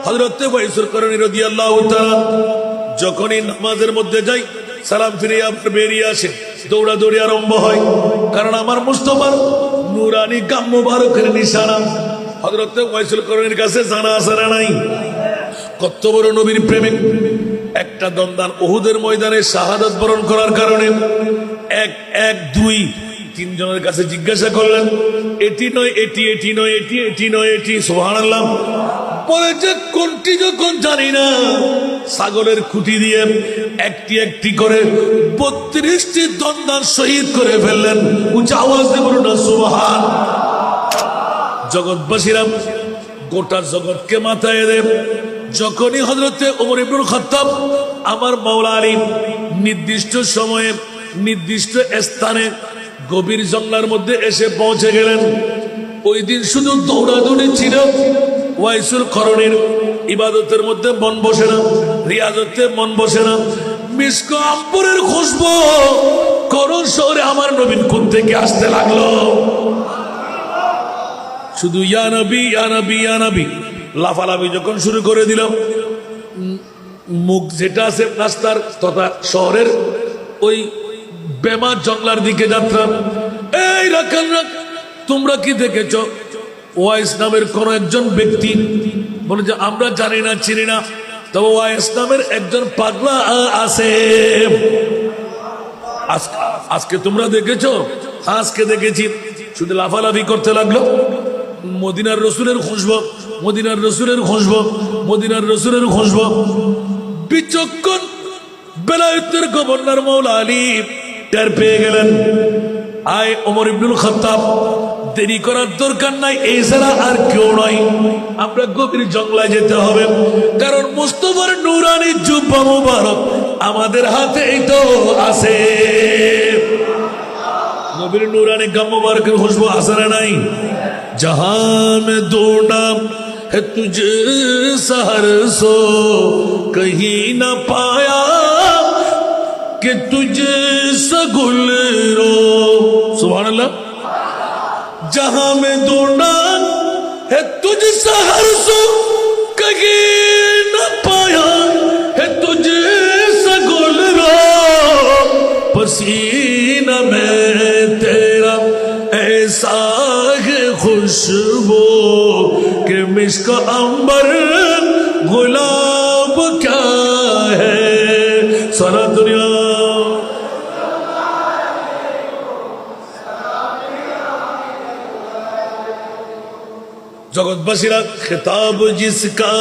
হযরত ওয়াইসুল করনী রাদিয়াল্লাহু তাআলা যখনই নামাজের মধ্যে যাই সালাম ফিরে আবার বেরিয়ে আসে, দৌড়াদৌড়ি আরম্ভ হয়, কারণ আমার মুস্তাফার নূরানি গাম মুবারকের নিশানা হযরত ওয়াইসুল করনীর কাছে জানা আছে না নাই? কত বড় নবীর প্রেমিক। একটা দন্দান উহুদের ময়দানে শাহাদাত বরণ করার কারণে তিন জনের কাছে জিজ্ঞাসা করলেন, এটি নয় এটি, এটি নয় এটি, এটি নয় এটি, সুবহানাল্লাহ। বলে যে কোনটি যখন জানি না, ছাগলের খুঁটি দিয়ে একটি একটি করে 32টি দন্দান শহীদ করে ফেললেন। উচ্চ আওয়াজ দিয়ে বলুন না সুবহান। জগৎবাসীরা গোটা জগৎকে মাথায় দেব। যখনই হযরতে ওমর ইবনুল খাত্তাব আমার মাওলা আলী নির্দিষ্ট সময়ে নির্দিষ্ট স্থানে গভীর জঙ্গলের মধ্যে এসে পৌঁছে গেলেন, ওই দিন শুধু দৌড়াদৌড়ি ছিল। ওয়াইসুল করনীর ইবাদতের মধ্যে মন বসে না, রিয়াজতে মন বসে না। মিস্ক আম্বরের খুশবু করণ শহরে আমার নবীন কোন থেকে আসতে লাগলো। শুধু ইয়া নবী ইয়া নবী ইয়া নবী লাফালাফি যখন শুরু করে দিল, মুখ যেটা আছে রাস্তার তথা শহরের ওই বেমা জঙ্গলার দিকে যাত্রা। এই রাখাল, তোমরা কি দেখেছ? ওয়াইস নামের কোন একজন ব্যক্তি বলে যে আমরা জানি না, চিনি না, তবে ওয়াইস নামের একজন পাগলা আছে। আজকে তোমরা দেখেছো? আজকে দেখেছি। শুধু লাফালাফি করতে লাগলো। মদিনার রসুলের খুশবু, মদিনার রসুলের খুশবু, মদিনার রসুলের খুশবু। বিচক্ষণ বেলায়েতের গভর্নর মাওলা আলী টের পেয়ে গেলেন। আয় ওমর ইবনুল খাত্তাব, দেরি করার দরকার নাই, এই ছাড়া আর কেউ নয়, আমরা গভীর জঙ্গলায় যেতে হবে, কারণ মুস্তাফার নূরানি জুব্বা মুবারক আমাদের হাতেই তো আছে। নবীর নূরানি গাম মুবারকের খুশবু আছে না নাই? जहां में ढूंढा है तुझे सहर सो कहीं न पाया कि तुझे सगुल रो। सुभान अल्लाह। जहां में ढूंढा है तुझे सहर सो कहीं न पाया है तुझे सगुल रो। पसीना में तेरा ऐसा खुशबू के मिस्क अंबर गुलाब क्या है सारा दुनिया। जगतबासीरा खिताब जिसका